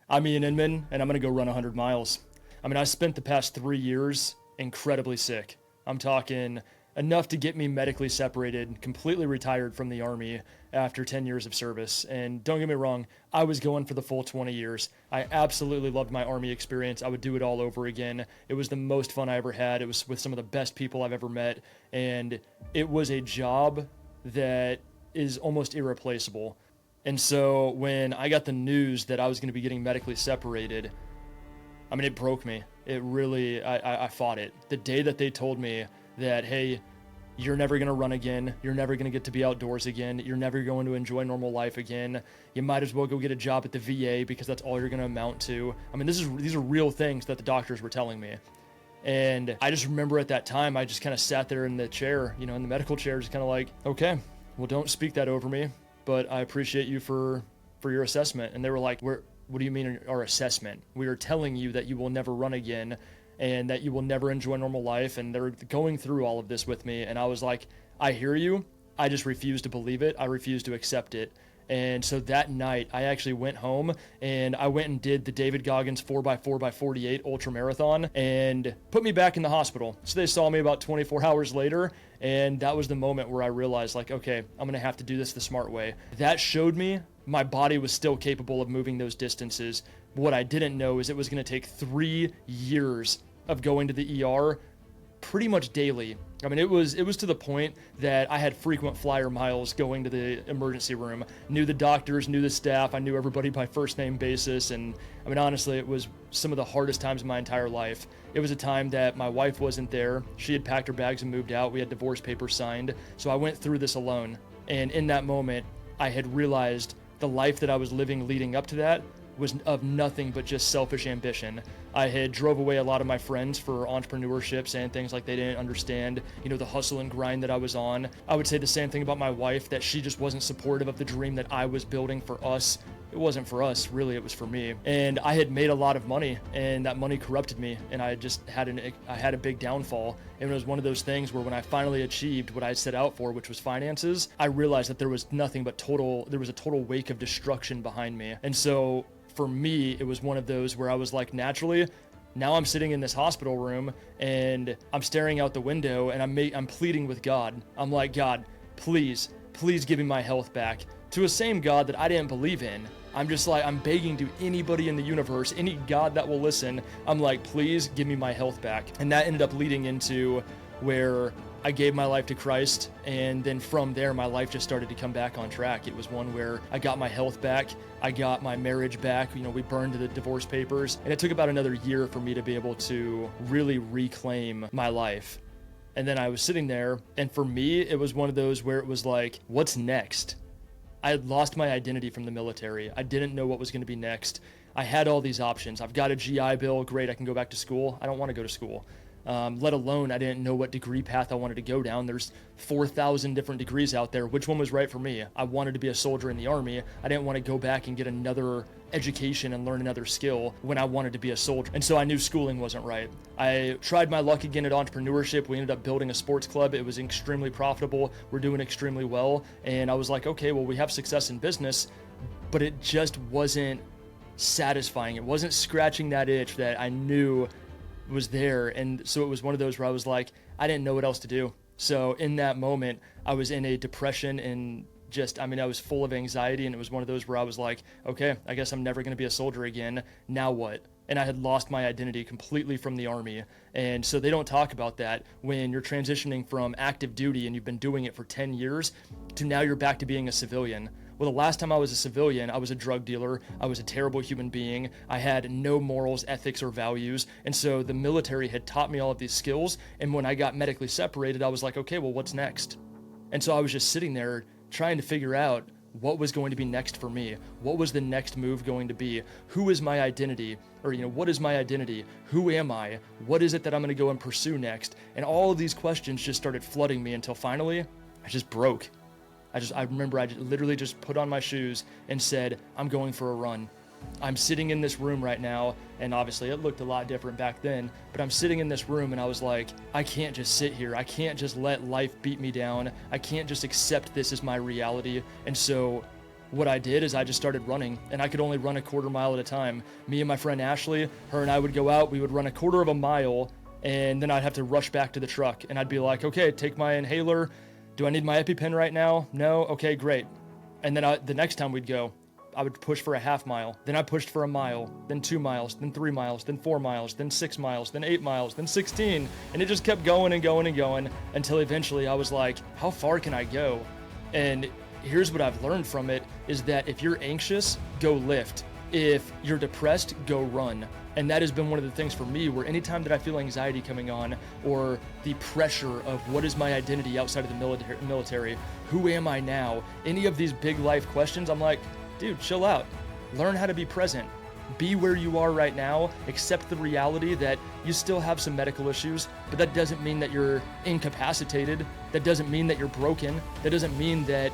I'm Ian Inman, and I'm going to go run 100 miles. I mean, I spent the past 3 years incredibly sick. I'm talking enough to get me medically separated, completely retired from the Army after 10 years of service. And don't get me wrong, I was going for the full 20 years. I absolutely loved my Army experience. I would do it all over again. It was the most fun I ever had. It was with some of the best people I've ever met. And it was a job that is almost irreplaceable. And so when I got the news that I was going to be getting medically separated, I mean, it broke me. It really, I fought it. The day that they told me that, hey, you're never going to run again, you're never going to get to be outdoors again, you're never going to enjoy normal life again, you might as well go get a job at the VA because that's all you're going to amount to. I mean, these are real things that the doctors were telling me. And I just remember at that time, I just kind of sat there in the chair, in the medical chair, just kind of like, okay, well, don't speak that over me, but I appreciate you for your assessment. And they were like, what do you mean our assessment? We are telling you that you will never run again and that you will never enjoy normal life. And they're going through all of this with me. And I was like, I hear you. I just refuse to believe it. I refuse to accept it. And so that night, I actually went home and I went and did the David Goggins 4x4x48 ultra marathon and put me back in the hospital. So they saw me about 24 hours later. And that was the moment where I realized, like, okay, I'm going to have to do this the smart way. That showed me my body was still capable of moving those distances. What I didn't know is it was going to take 3 years of going to the ER pretty much daily. I mean, it was to the point that I had frequent flyer miles going to the emergency room, knew the doctors, knew the staff, I knew everybody by first name basis. And I mean, honestly, it was some of the hardest times of my entire life. It was a time that my wife wasn't there. She had packed her bags and moved out. We had divorce papers signed. So I went through this alone. And in that moment, I had realized the life that I was living leading up to that was of nothing but just selfish ambition. I had drove away a lot of my friends for entrepreneurship, saying things like they didn't understand, the hustle and grind that I was on. I would say the same thing about my wife, that she just wasn't supportive of the dream that I was building for us. It wasn't for us, really, it was for me. And I had made a lot of money, and that money corrupted me, and I just had a big downfall. And it was one of those things where when I finally achieved what I set out for, which was finances, I realized that there was nothing but there was a total wake of destruction behind me. And so for me, it was one of those where I was like, naturally, now I'm sitting in this hospital room and I'm staring out the window and I'm pleading with God. I'm like, God, please give me my health back. To a same God that I didn't believe in. I'm just like, I'm begging to anybody in the universe, any God that will listen. I'm like, please give me my health back. And that ended up leading into where I gave my life to Christ, and then from there, my life just started to come back on track. It was one where I got my health back, I got my marriage back, we burned the divorce papers, and it took about another year for me to be able to really reclaim my life. And then I was sitting there, and for me, it was one of those where it was like, what's next? I had lost my identity from the military. I didn't know what was going to be next. I had all these options. I've got a GI Bill, great, I can go back to school. I don't want to go to school. Let alone I didn't know what degree path I wanted to go down. There's 4,000 different degrees out there. Which one was right for me? I wanted to be a soldier in the Army. I didn't want to go back and get another education and learn another skill when I wanted to be a soldier. And so I knew schooling wasn't right. I tried my luck again at entrepreneurship. We ended up building a sports club. It was extremely profitable. We're doing extremely well. And I was like, okay, well, we have success in business, but it just wasn't satisfying. It wasn't scratching that itch that I knew was there. And so it was one of those where I was like, I didn't know what else to do. So in that moment, I was in a depression and I was full of anxiety, and it was one of those where I was like, okay, I guess I'm never going to be a soldier again. Now what? And I had lost my identity completely from the Army. And so they don't talk about that when you're transitioning from active duty and you've been doing it for 10 years to now you're back to being a civilian. Well, the last time I was a civilian, I was a drug dealer. I was a terrible human being. I had no morals, ethics, or values. And so the military had taught me all of these skills. And when I got medically separated, I was like, okay, well, what's next? And so I was just sitting there trying to figure out what was going to be next for me. What was the next move going to be? Who is my identity? Or, what is my identity? Who am I? What is it that I'm going to go and pursue next? And all of these questions just started flooding me until finally I just broke. I remember I literally just put on my shoes and said, I'm going for a run. I'm sitting in this room right now, and obviously it looked a lot different back then, but I'm sitting in this room and I was like, I can't just sit here. I can't just let life beat me down. I can't just accept this as my reality. And so what I did is I just started running, and I could only run a quarter mile at a time. Me and my friend Ashley, her and I would go out, we would run a quarter of a mile, and then I'd have to rush back to the truck, and I'd be like, okay, take my inhaler. Do I need my EpiPen right now? No? Okay, great. And then the next time we'd go, I would push for a half mile. Then I pushed for a mile, then 2 miles, then 3 miles, then 4 miles, then 6 miles, then 8 miles, then 16. And it just kept going and going and going until eventually I was like, how far can I go? And here's what I've learned from it is that if you're anxious, go lift. If you're depressed, go run. And that has been one of the things for me where anytime that I feel anxiety coming on or the pressure of what is my identity outside of the military, who am I now, any of these big life questions, I'm like, dude, chill out. Learn how to be present. Be where you are right now. Accept the reality that you still have some medical issues, but that doesn't mean that you're incapacitated. That doesn't mean that you're broken. That doesn't mean that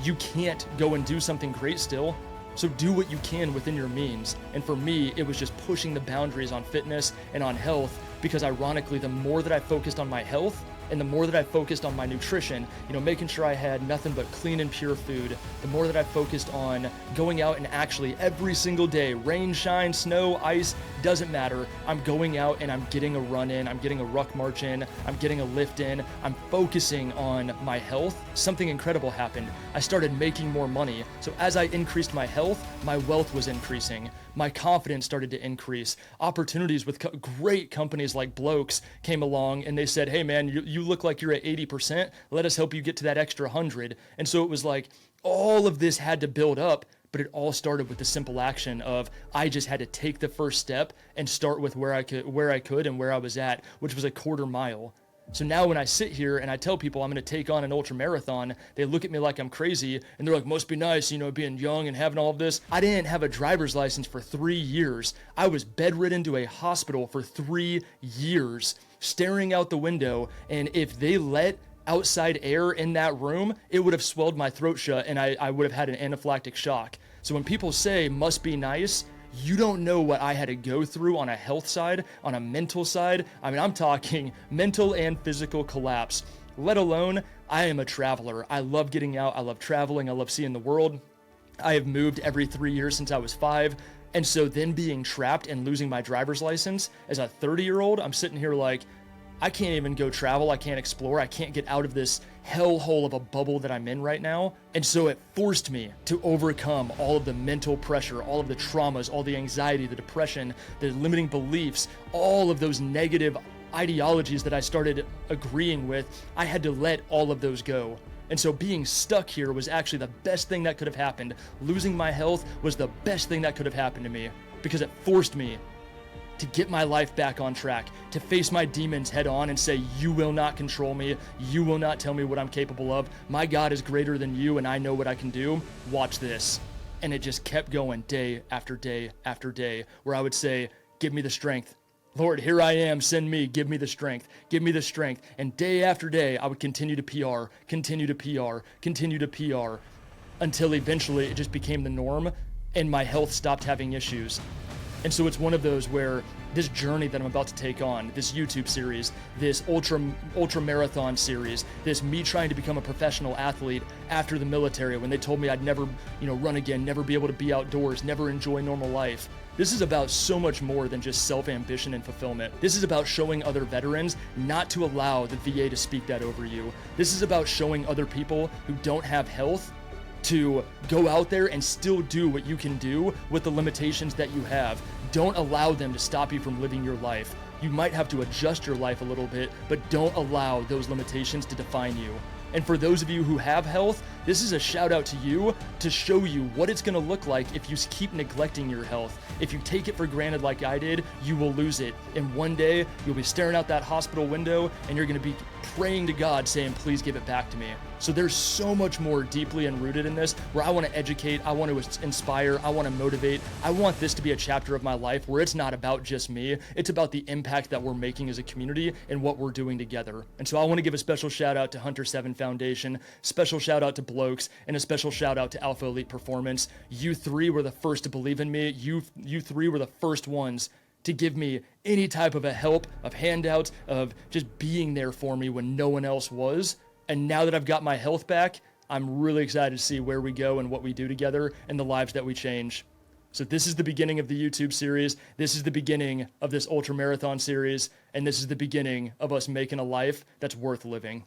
you can't go and do something great still. So do what you can within your means. And for me, it was just pushing the boundaries on fitness and on health, because ironically, the more that I focused on my health and the more that I focused on my nutrition, making sure I had nothing but clean and pure food, the more that I focused on going out and actually every single day, rain, shine, snow, ice, doesn't matter. I'm going out and I'm getting a run in, I'm getting a ruck march in, I'm getting a lift in, I'm focusing on my health. Something incredible happened. I started making more money. So as I increased my health, my wealth was increasing. My confidence started to increase. Opportunities with great companies like Blokes came along and they said, hey man, you look like you're at 80%. Let us help you get to that extra 100. And so it was like all of this had to build up, but it all started with the simple action of I just had to take the first step and start with where I could and where I was at, which was a quarter mile. So now when I sit here and I tell people I'm going to take on an ultra marathon, they look at me like I'm crazy and they're like, must be nice, being young and having all of this. I didn't have a driver's license for 3 years. I was bedridden to a hospital for 3 years, staring out the window. And if they let outside air in that room, it would have swelled my throat shut and I would have had an anaphylactic shock. So when people say must be nice, you don't know what I had to go through on a health side, on a mental side. I mean, I'm talking mental and physical collapse, let alone I am a traveler. I love getting out. I love traveling. I love seeing the world. I have moved every 3 years since I was 5. And so then being trapped and losing my driver's license as a 30-year-old, I'm sitting here like, I can't even go travel. I can't explore. I can't get out of this hellhole of a bubble that I'm in right now. And so it forced me to overcome all of the mental pressure, all of the traumas, all the anxiety, the depression, the limiting beliefs, all of those negative ideologies that I started agreeing with. I had to let all of those go. And so being stuck here was actually the best thing that could have happened. Losing my health was the best thing that could have happened to me because it forced me to get my life back on track, to face my demons head on and say, you will not control me. You will not tell me what I'm capable of. My God is greater than you and I know what I can do. Watch this. And it just kept going day after day after day where I would say, give me the strength. Lord, here I am, send me, give me the strength, give me the strength. And day after day, I would continue to PR, continue to PR, continue to PR until eventually it just became the norm and my health stopped having issues. And so it's one of those where this journey that I'm about to take on, this YouTube series, this ultra marathon series, this me trying to become a professional athlete after the military when they told me I'd never, run again, never be able to be outdoors, never enjoy normal life. This is about so much more than just self-ambition and fulfillment. This is about showing other veterans not to allow the VA to speak that over you. This is about showing other people who don't have health to go out there and still do what you can do with the limitations that you have. Don't allow them to stop you from living your life. You might have to adjust your life a little bit, but don't allow those limitations to define you. And for those of you who have health, this is a shout out to you to show you what it's going to look like if you keep neglecting your health. If you take it for granted like I did, you will lose it. And one day you'll be staring out that hospital window and you're going to be praying to God saying, please give it back to me. So there's so much more deeply and rooted in this where I want to educate, I want to inspire, I want to motivate. I want this to be a chapter of my life where it's not about just me. It's about the impact that we're making as a community and what we're doing together. And so I want to give a special shout out to Hunter 7 Foundation, special shout out to Blokes, and a special shout out to Alpha Elite Performance. You three were the first to believe in me. You three were the first ones to give me any type of a help, of handouts, of just being there for me when no one else was. And now that I've got my health back, I'm really excited to see where we go and what we do together and the lives that we change. So this is the beginning of the YouTube series. This is the beginning of this ultra marathon series. And this is the beginning of us making a life that's worth living.